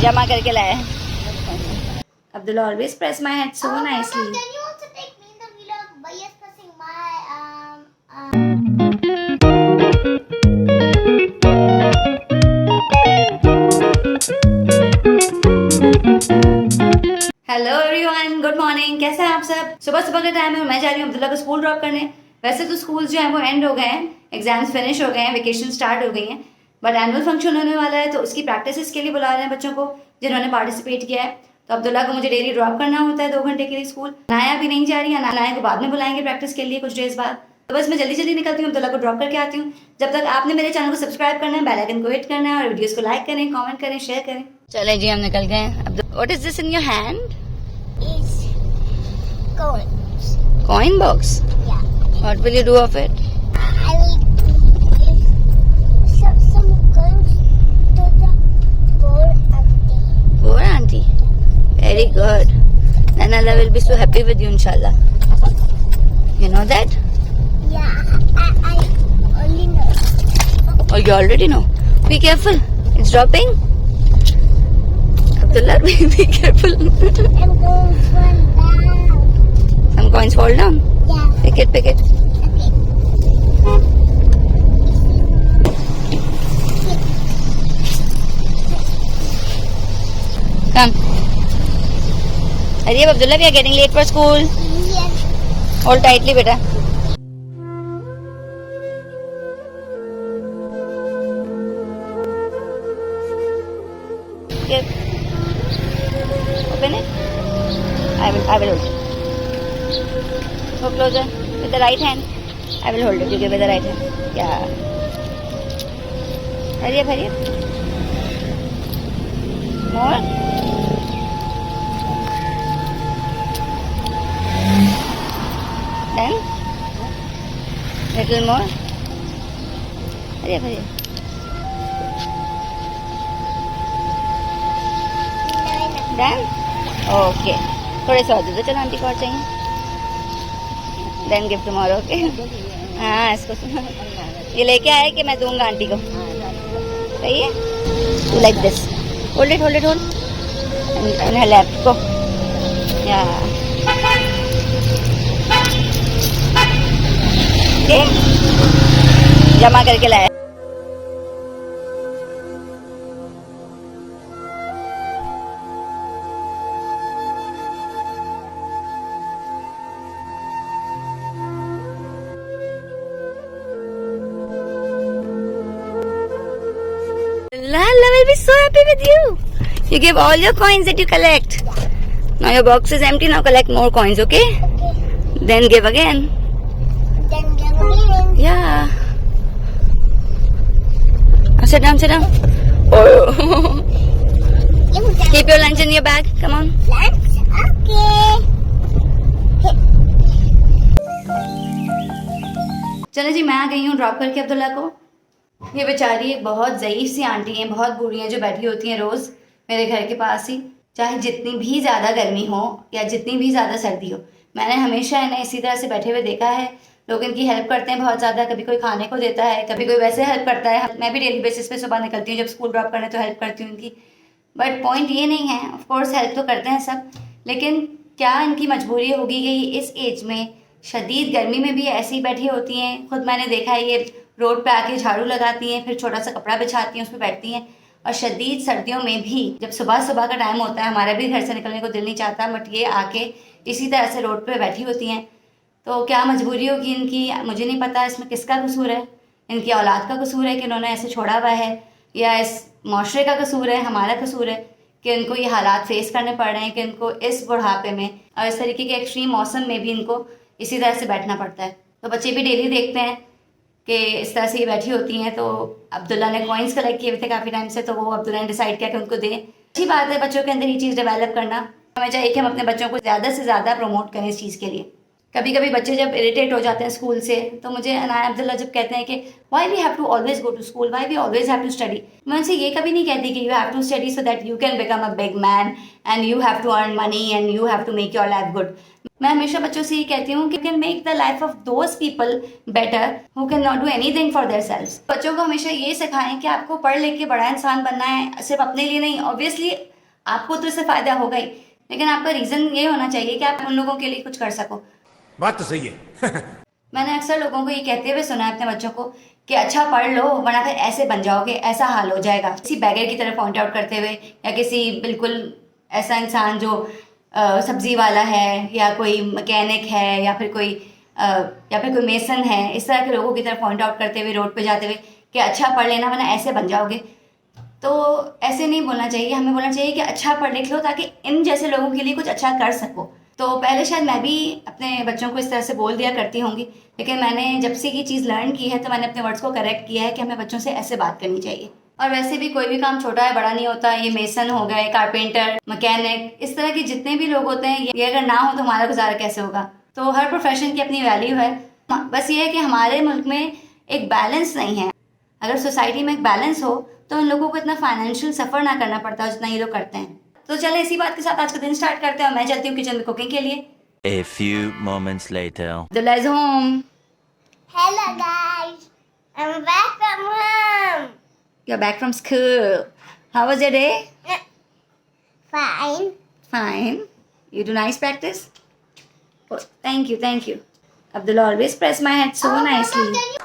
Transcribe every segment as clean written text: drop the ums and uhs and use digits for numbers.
जमा करके लाया है। Abdullah always press my head so nicely. Mama, can you also take me in the vlog by just pressing my hello everyone, good morning. कैसे हैं आप सब? सुबह सुबह का टाइम है और मैं जा रही हूँ अब्दुल्ला को स्कूल ड्रॉप करने। वैसे तो स्कूल जो है वो एंड हो गए हैं, एग्जाम्स फिनिश हो गए हैं, वेकेशन स्टार्ट हो गई हैं, बट एनुअल फंक्शन होने वाला है तो उसकी प्रैक्टिस के लिए बुला रहे हैं बच्चों को जिन्होंने पार्टिसिपेट किया है। तो अब्दुल्ला को मुझे डेली ड्रॉप करना होता है 2 घंटे के लिए स्कूल। अनाया भी नहीं जा रही है, अनाया को बाद में बुलाएंगे प्रैक्टिस के लिए कुछ डेज बाद। तो बस मैं जल्दी जल्दी निकलती हूँ, अब्दुल्ला को ड्रॉप करके आती हूँ। जब तक आपने मेरे चैनल को सब्सक्राइब करना है, बेल आइकन को हिट करना है और वीडियोस को लाइक करें, कमेंट करें, शेयर करें। चले जी, हम निकल गए। What is this in your hand? is coins? Coin box. Yeah. What will you do of it? I will give some coins to the poor auntie. Poor auntie. Very good. Then Allah will be so happy with you, inshallah. You know that? Yeah, I only know. Or you already know? Be careful. It's dropping. Abdullah, be careful. I'm going to fall down. Some coins fall down. Yeah. Pick it, pick it. Okay. Come. Hurry up, Abdullah. We are getting late for school. Yes. Hold tightly, beta. Here. Open it. I will hold it. Go closer with the right hand. I will hold it. You give with the right hand. Yeah. Hurry up, hurry up. More. Then little more. Hurry up, hurry up. Done? Okay. थोड़े से और दे दो, चलो aunty को और चाहिए। Then give tomorrow, okay? हाँ, इसको सुनो। ये लेके आए कि मैं दूंगा आंटी को। सही है? You like this? Hold it, hold it, hold. In her lap, go. Yeah. Okay. जमा करके लाया। Allah will be so happy with you. You give all your coins that you collect. Now your box is empty. Now collect more coins, okay? Okay. Then give again. Then give again. Yeah. Sit down, sit down. Oh. Keep your lunch in your bag. Come on. Lunch? Okay. चलो जी, मैं आ गई हूँ drop करके अब्दुल्ला को। ये बेचारी एक बहुत ज़ईफ सी आंटी हैं, बहुत बूढ़ी हैं, जो बैठी होती हैं रोज़ मेरे घर के पास ही। चाहे जितनी भी ज़्यादा गर्मी हो या जितनी भी ज़्यादा सर्दी हो, मैंने हमेशा इन्हें इसी तरह से बैठे हुए देखा है। लोग इनकी हेल्प करते हैं बहुत ज़्यादा, कभी कोई खाने को देता है, कभी कोई वैसे हेल्प करता है। मैं भी डेली बेसिस पे सुबह निकलती हूँ जब स्कूल ड्रॉप करने तो हेल्प करती हूँ इनकी। बट पॉइंट ये नहीं है, ऑफ कोर्स हेल्प तो करते हैं सब, लेकिन क्या इनकी मजबूरी होगी कि इस एज में शदीद गर्मी में भी ऐसी ही बैठी होती हैं। खुद मैंने देखा है, ये रोड पे आके झाड़ू लगाती हैं, फिर छोटा सा कपड़ा बिछाती हैं, उस पर बैठती हैं। और शदीद सर्दियों में भी जब सुबह सुबह का टाइम होता है, हमारा भी घर से निकलने को दिल नहीं चाहता, बट ये आके इसी तरह से रोड पे बैठी होती हैं। तो क्या मजबूरी होगी इनकी, मुझे नहीं पता। इसमें किसका कसूर है? इनकी औलाद का कसूर है कि इन्होंने ऐसे छोड़ा हुआ है, या इस माशरे का कसूर है, हमारा कसूर है कि इनको ये हालात फेस करने पड़ रहे हैं कि इनको इस बुढ़ापे में और इस तरीके के एक्सट्रीम मौसम में भी इनको इसी तरह से बैठना पड़ता है। तो बच्चे भी डेली देखते हैं कि इस तरह से ये बैठी होती हैं। तो अब्दुल्ला ने कॉइन्स कलेक्ट किए हुए थे काफ़ी टाइम से, तो वो अब्दुल्ला ने डिसाइड किया कि उनको दें। अच्छी बात है बच्चों के अंदर ये चीज़ डेवलप करना। हमें चाहिए कि हम अपने बच्चों को ज़्यादा से ज़्यादा प्रमोट करें इस चीज़ के लिए। कभी कभी बच्चे जब इरिटेट हो जाते हैं स्कूल से, तो मुझे अनाया अब्दुल्ला जब कहते हैं कि why we have to always go to school, why we always have to study, मैं उनसे ये कभी नहीं कहती कि you have to study so that you can become a big man and you have to earn money and you have to make your life good. मैं हमेशा बच्चों से ये कहती हूँ कि can make the life of those people better who can not do anything for their selves. बच्चों को हमेशा ये सिखाएं कि आपको पढ़ लिख के बड़ा इंसान बनना है, सिर्फ अपने लिए नहीं। ऑब्वियसली आपको तो इससे फायदा होगा ही, लेकिन आपका रीजन ये होना चाहिए कि आप उन लोगों के लिए कुछ कर सको। बात तो सही है। मैंने अक्सर लोगों को ये कहते हुए सुना है अपने बच्चों को कि अच्छा पढ़ लो वरना फिर ऐसे बन जाओगे, ऐसा हाल हो जाएगा, किसी बैगर की तरफ पॉइंट आउट करते हुए, या किसी बिल्कुल ऐसा इंसान जो सब्जी वाला है या कोई मैकेनिक है या फिर कोई मेसन है, इस तरह के लोगों की तरफ पॉइंट आउट करते हुए रोड पे जाते हुए कि अच्छा पढ़ लेना वरना ऐसे बन जाओगे। तो ऐसे नहीं बोलना चाहिए, हमें बोलना चाहिए कि अच्छा पढ़ लिख लो ताकि इन जैसे लोगों के लिए कुछ अच्छा कर सको। तो पहले शायद मैं भी अपने बच्चों को इस तरह से बोल दिया करती होंगी, लेकिन मैंने जब से ये चीज़ लर्न की है तो मैंने अपने वर्ड्स को करेक्ट किया है कि हमें बच्चों से ऐसे बात करनी चाहिए। और वैसे भी कोई भी काम छोटा है बड़ा नहीं होता। ये मेसन हो गए, कारपेंटर, मैकेनिक, इस तरह के जितने भी लोग होते हैं, ये अगर ना हो तो हमारा गुजारा कैसे होगा। तो हर प्रोफेशन की अपनी वैल्यू है। बस ये है कि हमारे मुल्क में एक बैलेंस नहीं है। अगर सोसाइटी में एक बैलेंस हो तो उन लोगों को इतना फाइनेंशियल सफ़र ना करना पड़ता जितना ये लोग करते हैं। तो चले इसी बात के साथ आज का दिन स्टार्ट करते हैं और मैं चलती हूँ किचन में कुकिंग के लिए। A few moments later. Abdullah is home. Hello guys, I'm back from home. You're back from school. How was your day? Fine. Fine. You do nice practice? Oh, thank you, thank you. Abdullah always press my head so nicely. Mama, can you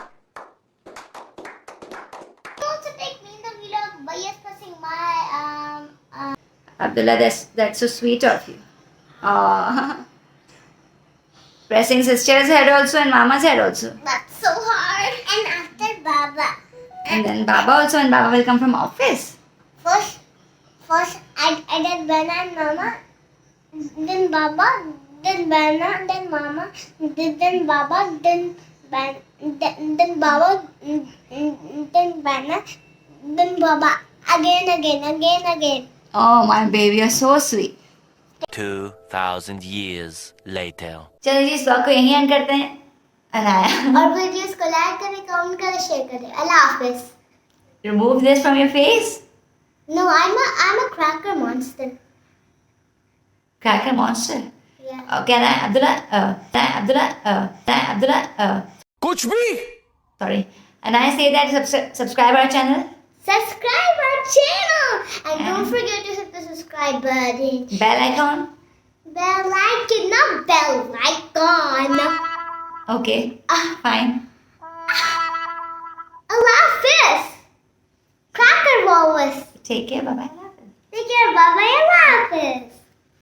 also take me in the vlog by just pressing my Abdullah, that's so sweet of you. Aww. Pressing sister's head also and mama's head also. That's so hard. And after Baba. And then Baba also, and Baba will come from office. First I did Bana and Mama, then Baba, then Bana, then Mama, then Baba, then Baba, then Bana, then Baba, again. Oh my baby, you're so sweet. 2,000 years later. चलिए जी इस blog को यहीं and करते हैं। अनाया, और videos को like करें, comment करें, शेयर करें। अल्लाह हाफिज। remove this from your face. No, I'm a cracker monster. Cracker monster. Yeah. Okay, Abdullah. कुछ भी Sorry. And I say that subscribe our channel. Subscribe our channel and don't forget to hit the subscribe button. Bell icon. Bell icon, not bell icon. Okay. Fine. Allah Hafiz. Cracker Wallace. Take care. Bye bye. Take care. Bye bye. Allah Hafiz.